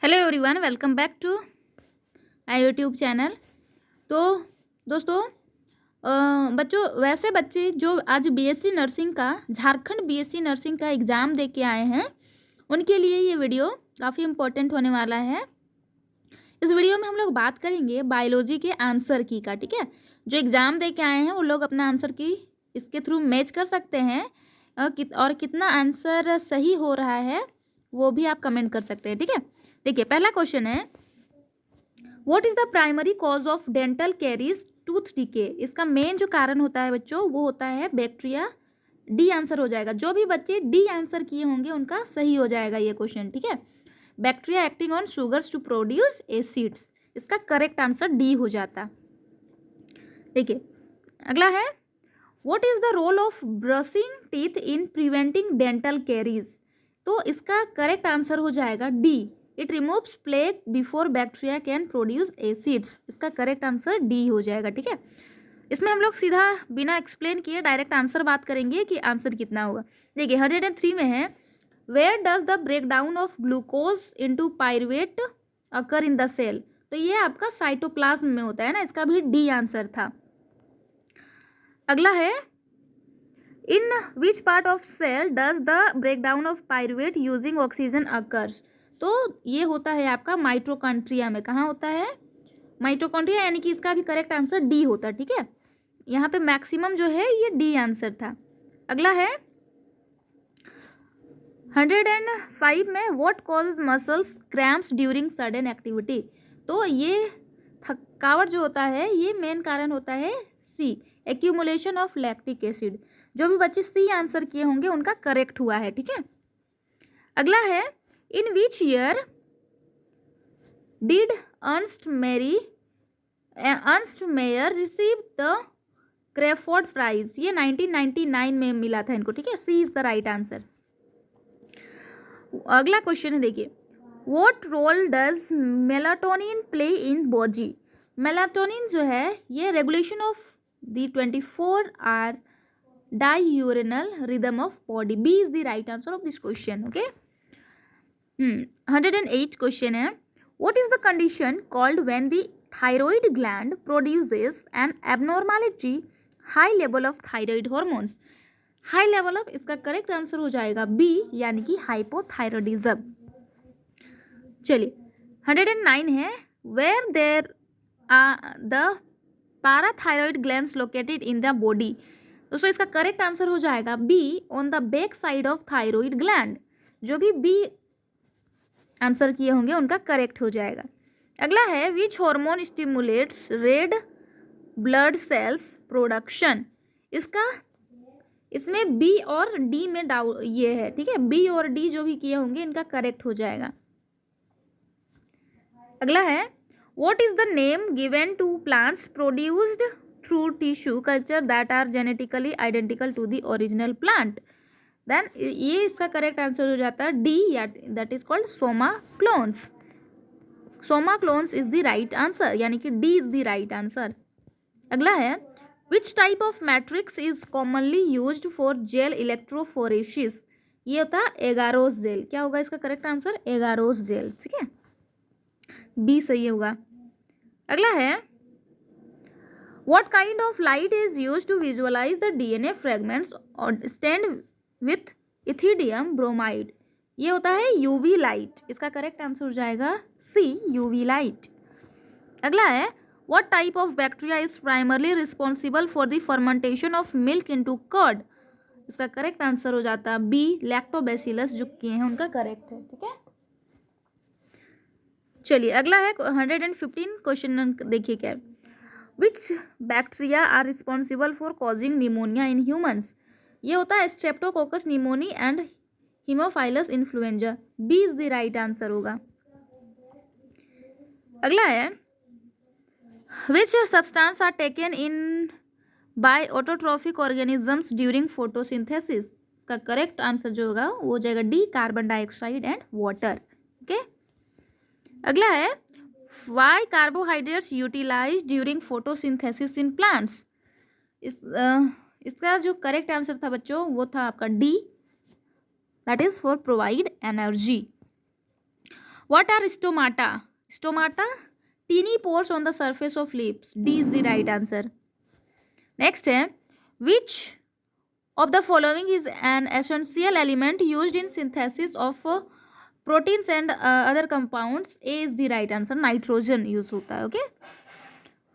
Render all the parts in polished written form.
Hello everyone, welcome back to my YouTube channel. तो दोस्तों, बच्चों, वैसे बच्चे जो आज बीएससी नर्सिंग का झारखंड बीएससी नर्सिंग का एग्ज़ाम दे के आए हैं, उनके लिए ये वीडियो काफ़ी इम्पोर्टेंट होने वाला है। इस वीडियो में हम लोग बात करेंगे बायोलॉजी के आंसर की का। ठीक है, जो एग्ज़ाम दे के आए हैं वो लोग अपना आंसर की इसके थ्रू मैच कर सकते हैं, और कितना आंसर सही हो रहा है वो भी आप कमेंट कर सकते हैं। ठीक है, देखिए पहला क्वेश्चन है, what is the primary cause of dental caries tooth decay. इसका मेन जो कारण होता है बच्चों वो होता है बैक्टीरिया। डी आंसर हो जाएगा। जो भी बच्चे डी आंसर किए होंगे उनका सही हो जाएगा ये क्वेश्चन। ठीक है, bacteria acting on sugars to produce acids, इसका करेक्ट आंसर डी हो जाता। देखिए अगला है, what is the role of brushing teeth in preventing dental caries. तो इसका करेक्ट आंसर हो जाएगा D, it removes plaque before bacteria can produce acids, इसका करेक्ट आंसर डी हो जाएगा। ठीक है, इसमें हम लोग सीधा बिना एक्सप्लेन किए डायरेक्ट आंसर बात करेंगे कि आंसर कितना होगा। देखिए 103 में है, where does the break down of glucose into pyruvate occur in the cell. तो ये आपका साइटोप्लाज्म में होता है ना, इसका भी डी आंसर था। अगला है, in which part of cell does the break down of pyruvate using oxygen occurs. तो ये होता है आपका माइटोकॉन्ड्रिया में। कहाँ होता है? माइटोकॉन्ड्रिया, यानी कि इसका भी करेक्ट आंसर डी होता है। ठीक है, यहाँ पे मैक्सिमम जो है ये डी आंसर था। अगला है 105 में, what causes muscles cramps during sudden activity. तो ये थकावट जो होता है ये मेन कारण होता है सी, एक्यूमुलेशन ऑफ लैक्टिक एसिड। जो भी बच्चे सी आंसर किए होंगे उनका करेक्ट हुआ है। ठीक है, अगला है, in which year did Ernst Mayr receive the Crafoord prize. ये 1999 में मिला था इनको। ठीक है, C is the right answer. अगला क्वेश्चन है, देखिए, what role does melatonin play in body. Melatonin जो है ये regulation of the 24 hour diurnal rhythm of body. B is the right answer of this question. Okay. 108 question है, what is the condition called when the thyroid gland produces an abnormality high level of thyroid hormones. high level of, इसका correct answer हो जाएगा B, यानी कि hypothyroidism. चलिए 109 है, where there are the parathyroid glands located in the body. दोस्तों इसका correct answer हो जाएगा B, on the back side of thyroid gland. जो भी बी आंसर किए होंगे उनका करेक्ट हो जाएगा। अगला है, which hormone stimulates red blood cells production. इसमें बी और डी में डाउट ये है। ठीक है, बी और डी जो भी किए होंगे इनका करेक्ट हो जाएगा। अगला है, what is the name given to plants produced through tissue culture that are genetically identical to the original plant. Then ये इसका करेक्ट आंसर हो जाता है डी, या that is called Soma clones. Soma clones is the right answer, यानी कि D is the right answer. अगला है, which type of matrix is commonly used for gel electrophoresis. ये होता है एगारोस जेल। क्या होगा इसका करेक्ट आंसर? Agarose jail. ठीक है, बी सही होगा। अगला है, what kind of light is used to visualize the DNA fragments or stand with ethidium bromide? ये होता है UV लाइट। इसका करेक्ट आंसर हो जाएगा सी, UV लाइट। अगला है, what type of bacteria is primarily responsible for the fermentation of milk into curd? इसका correct answer हो जाता है बी, लैक्टोबैसिलस जो किए हैं उनका करेक्ट है। ठीक है, चलिए अगला है 115 क्वेश्चन। देखिए क्या है, which bacteria are responsible for causing pneumonia in humans. ये होता है streptococcus pneumoniae and haemophilus influenza. B is the right answer होगा। अगला है, which substance are taken in by autotrophic organisms during photosynthesis. इसका करेक्ट आंसर जो होगा वो हो जाएगा D, carbon dioxide and water. Okay, अगला है, why carbohydrates utilized during photosynthesis in plants। इसका जो करेक्ट आंसर था बच्चों वो था आपका D, that is for provide energy. What are stomata? Stomata tiny pores on the surface of lips, D is the right answer. Next है which of the following is an essential element used in synthesis of proteins and other compounds, A is the right answer, nitrogen use होता है। Okay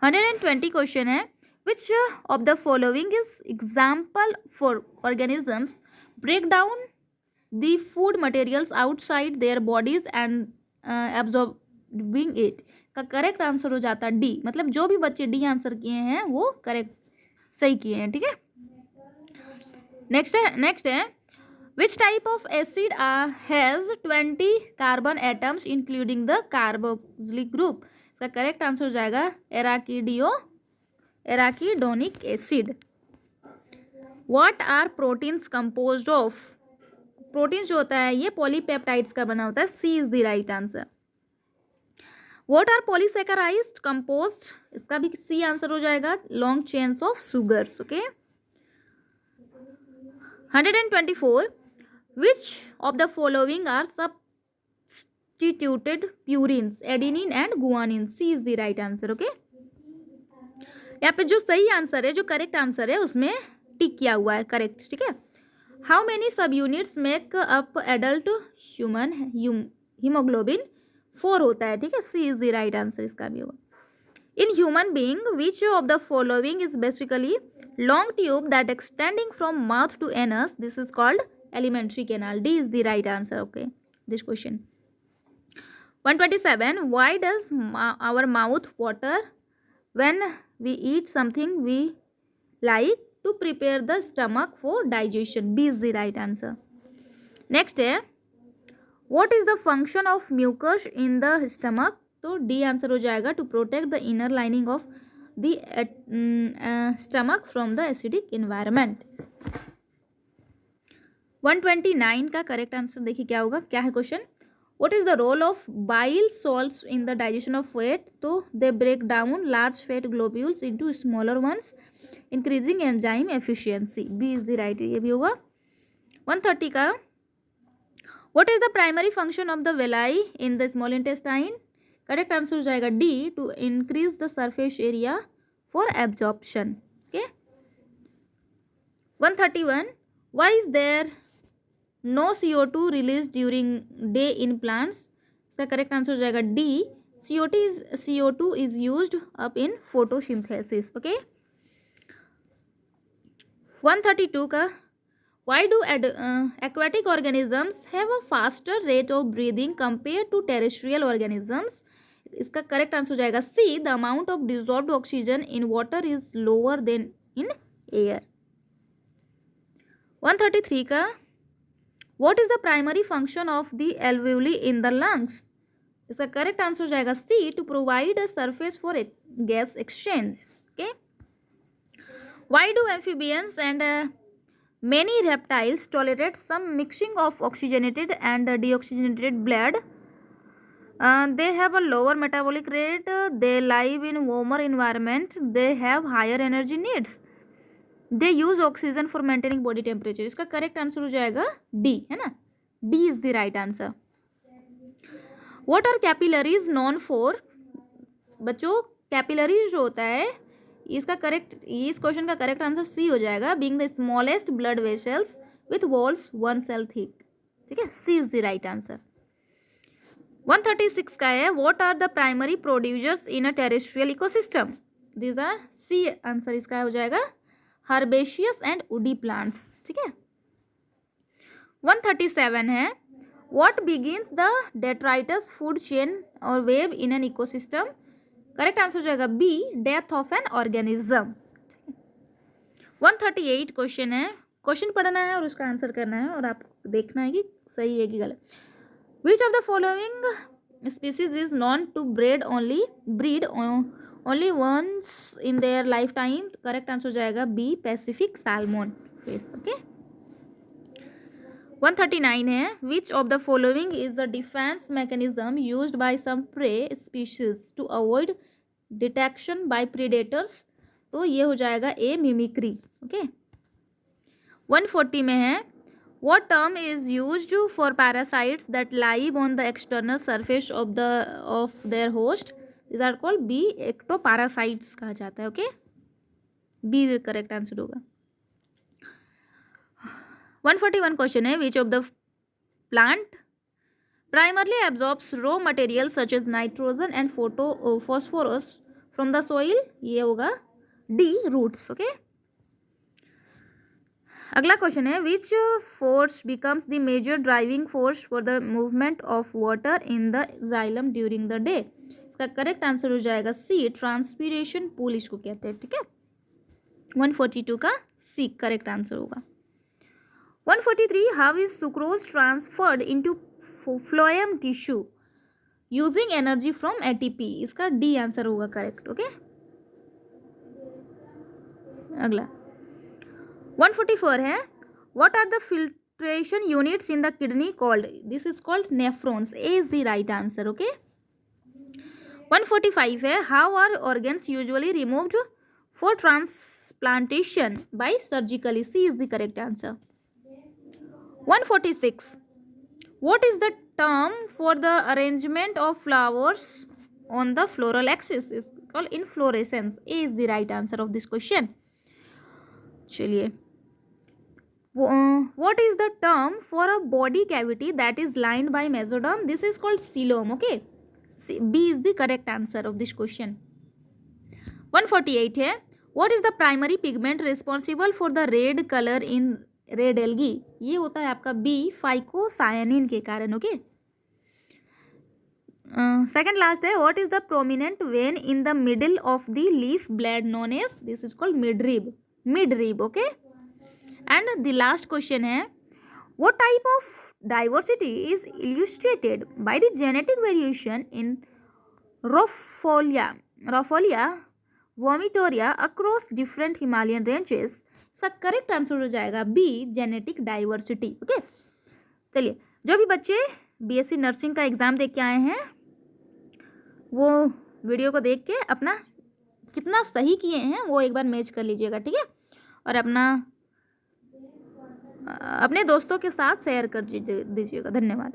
120 question है which of the following is example for organisms break down the food materials outside their bodies and absorbing it, का correct answer हो जाता है D, मतलब जो भी बच्चे डी आंसर किए हैं वो करेक्ट सही किए हैं। ठीक है नेक्स्ट है which type of acid has 20 carbon atoms including the carboxylic group, इसका करेक्ट आंसर हो जाएगा arachidonic acid. What are proteins composed of? Proteins जो होता है ये पॉलीपेप्टाइड्स का बना होता है, C is the right answer. What are polysaccharides composed? इसका भी सी आंसर हो जाएगा, long chains of sugars. Okay 124 which of the following are substituted purines, adenine and guanine, C is the right answer. Okay यहाँ पे जो सही answer है, जो करेक्ट आंसर है उसमें टिक किया हुआ है करेक्ट। ठीक है how many subunits make up adult human haemoglobin, 4 होता है। ठीक है C is the right answer इसका भी होगा। In human being which of the following is basically long tube that extending from mouth to anus, this is called alimentary canal, D is the right answer. Okay this question 127 why does our mouth water when we eat something we like to prepare the stomach for digestion, B is the right answer. Next है what is the function of mucus in the stomach, तो D answer हो जाएगा to protect the inner lining of the stomach from the acidic environment। 129 का correct answer देखिए क्या होगा, क्या है question. what is the role of bile salts in the digestion of fat, तो they break down large fat globules into smaller ones increasing enzyme efficiency, B is the right, ये भी होगा। 130 का what is the primary function of the villi in the small intestine, correct answer हो जाएगा D to increase the surface area for absorption. Okay 131 why is there no CO2 release during day in plants, इसका correct answer हो जाएगा D, CO2 is used up in photosynthesis. Okay 132 का why do aquatic organisms have a faster rate of breathing compare to terrestrial organisms, इसका correct answer हो जाएगा C, the amount of dissolved oxygen in water is lower than in air. 133 का what is the primary function of the alveoli in the lungs, इसका correct answer हो जाएगा C, to provide a surface for gas exchange. Okay why do amphibians and many reptiles tolerate some mixing of oxygenated and deoxygenated blood? They have a lower metabolic rate, they live in warmer environment, they have higher energy needs, they use oxygen for maintaining body temperature, इसका correct answer हो जाएगा D, है ना, D is the right answer. what are capillaries known for? बच्चों capillaries जो होता है इसका करेक्ट, इस क्वेश्चन का करेक्ट आंसर सी हो जाएगा, being the smallest blood vessels with walls 1 cell thick. ठीक है C is the right answer. 136 का है what are the primary producers in a terrestrial ecosystem, these are C answer इसका हो जाएगा हर्बेशियस एंड वुडी प्लांट्स। ठीक है 137 है what begins the detritus food chain और web in an ecosystem, correct answer हो जाएगा B, death of an organism. 138 question है, क्वेश्चन पढ़ना है और उसका आंसर करना है और आपको देखना है कि सही है कि गलत। Which of the following species is known to breed only once in their life time, correct answer हो जाएगा B, Pacific salmon fish. Okay 139 है which of the following is a defence mechanism used by some prey species to avoid detection by predators, तो ये हो जाएगा ए, mimicry. Okay 140 में है What term is used for parasites that live on the external surface of their host? These are called bee ectoparasites कहा जाता है. Okay, B correct answer होगा. 141 क्वेश्चन है. Which of the plant primarily absorbs raw materials such as nitrogen and phosphorus from the soil? ये होगा D, roots. Okay, अगला question है. Which force becomes the major driving force for the movement of water in the xylem during the day? इसका correct answer हो जाएगा सी, transpiration pool इसको कहते हैं. ठीक है, 142 का सी करेक्ट आंसर होगा. 143. How is sucrose transferred into phloem tissue using energy from ATP? इसका डी आंसर होगा करेक्ट. ओके, अगला 144 है. What are the filtration units in the kidney called? This is called nephrons. A is the right answer. Okay, 145 है. How are organs usually removed for transplantation? By surgically. C is the correct answer. 146. What is the term for the arrangement of flowers on the floral axis? It's called inflorescence. A is the right answer of this question. चलिए, what is the term for a body cavity that is lined by mesoderm? This is called coelom. Okay, B is the correct answer of this question. 148 है. What is the primary pigment responsible for the red color in red algae? ये होता है आपका B, phycocyanin के कारण. Okay, second last है. What is the prominent vein in the middle of the leaf blade known as? This is called midrib. Midrib. Okay, and the last question है. What type of diversity is illustrated by the genetic variation in Rauvolfia vomitoria across different Himalayan ranges? इसका correct answer हो जाएगा B, genetic diversity. Okay, चलिए, जो भी बच्चे BSc nursing का exam दे के आए हैं वो वीडियो को देख के अपना कितना सही किए हैं वो एक बार मैच कर लीजिएगा. ठीक है, और अपने दोस्तों के साथ शेयर कर दीजिएगा. धन्यवाद.